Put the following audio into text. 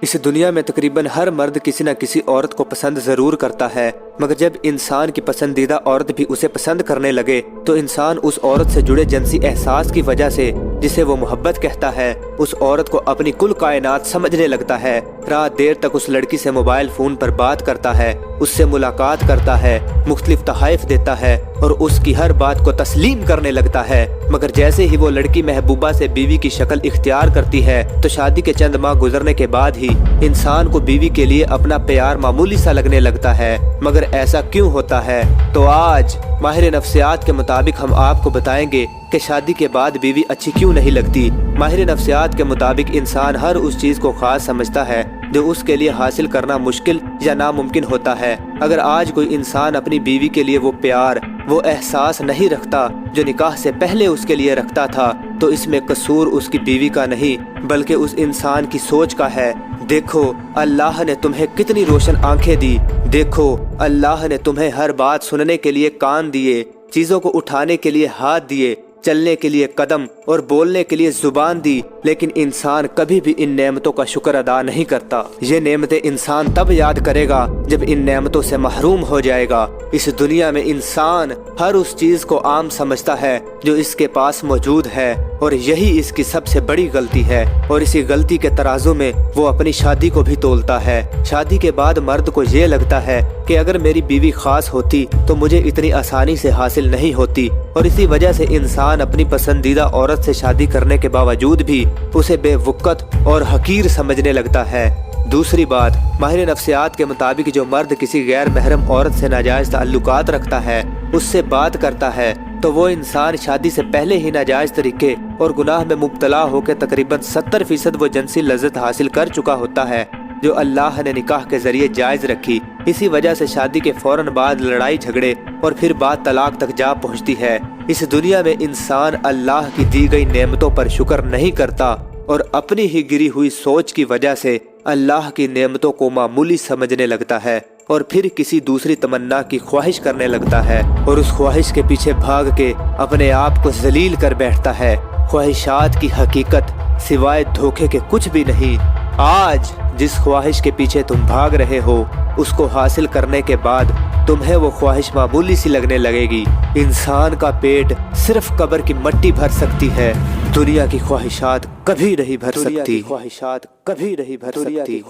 इस दुनिया में तकरीबन हर मर्द किसी न किसी औरत को पसंद जरूर करता है, मगर जब इंसान की पसंदीदा औरत भी उसे पसंद करने लगे तो इंसान उस औरत से जुड़े जिनसी एहसास की वजह से, जिसे वो मोहब्बत कहता है, उस औरत को अपनी कुल कायनात समझने लगता है। रात देर तक उस लड़की से मोबाइल फोन पर बात करता है, उससे मुलाकात करता है, मुख्तलिफ तोहफ़े देता है और उसकी हर बात को तस्लीम करने लगता है। मगर जैसे ही वो लड़की महबूबा से बीवी की शक्ल इख्तियार करती है तो शादी के चंद माह गुजरने के बाद ही इंसान को बीवी के लिए अपना प्यार मामूली सा लगने लगता है। मगर ऐसा क्यों होता है? तो आज माहिर नफ्सियात के मुताबिक हम आपको बताएंगे कि शादी के बाद बीवी अच्छी क्यों नहीं लगती। माहिर नफ्सियात के मुताबिक इंसान हर उस चीज़ को खास समझता है जो उसके लिए हासिल करना मुश्किल या नामुमकिन होता है। अगर आज कोई इंसान अपनी बीवी के लिए वो प्यार, वो एहसास नहीं रखता जो निकाह से पहले उसके लिए रखता था, तो इसमें कसूर उसकी बीवी का नहीं बल्कि उस इंसान की सोच का है। देखो अल्लाह ने तुम्हें कितनी रोशन आंखें दी, देखो अल्लाह ने तुम्हें हर बात सुनने के लिए कान दिए, चीज़ों को उठाने के लिए हाथ दिए, चलने के लिए कदम और बोलने के लिए जुबान दी, लेकिन इंसान कभी भी इन नेमतों का शुक्र अदा नहीं करता। ये नेमतें इंसान तब याद करेगा जब इन नेमतों से महरूम हो जाएगा। इस दुनिया में इंसान हर उस चीज को आम समझता है जो इसके पास मौजूद है और यही इसकी सबसे बड़ी गलती है, और इसी गलती के तराजू में वो अपनी शादी को भी तोलता है। शादी के बाद मर्द को ये लगता है कि अगर मेरी बीवी खास होती तो मुझे इतनी आसानी से हासिल नहीं होती, और इसी वजह से इंसान अपनी पसंदीदा औरत से शादी करने के बावजूद भी उसे बेवकूफ़ और हकीर समझने लगता है। दूसरी बात, माहिर नफ्सियात के मुताबिक जो मर्द किसी गैर महरम औरत से नाजायज़ ताल्लुकात रखता है, उससे बात करता है, तो वो इंसान शादी से पहले ही नाजायज़ तरीके और गुनाह में मुब्तला होकर तकरीबन 70% वो जिनसी लज्जत हासिल कर चुका होता है जो अल्लाह ने निकाह के जरिए जायज़ रखी। इसी वजह से शादी के फौरन बाद लड़ाई झगड़े और फिर बात तलाक तक जा पहुँचती है। इस दुनिया में इंसान अल्लाह की दी गई नेमतों पर शुक्र नहीं करता और अपनी ही गिरी हुई सोच की वजह से अल्लाह की नेमतों को मामूली समझने लगता है और फिर किसी दूसरी तमन्ना की ख्वाहिश करने लगता है और उस ख्वाहिश के पीछे भाग के अपने आप को जलील कर बैठता है। ख्वाहिशात की हकीकत सिवाय धोखे के कुछ भी नहीं। आज जिस ख्वाहिश के पीछे तुम भाग रहे हो, उसको हासिल करने के बाद तुम्हें वो ख्वाहिश मामूली सी लगने लगेगी। इंसान का पेट सिर्फ कब्र की मिट्टी भर सकती है, दुनिया की ख्वाहिशात कभी नहीं भर सकती।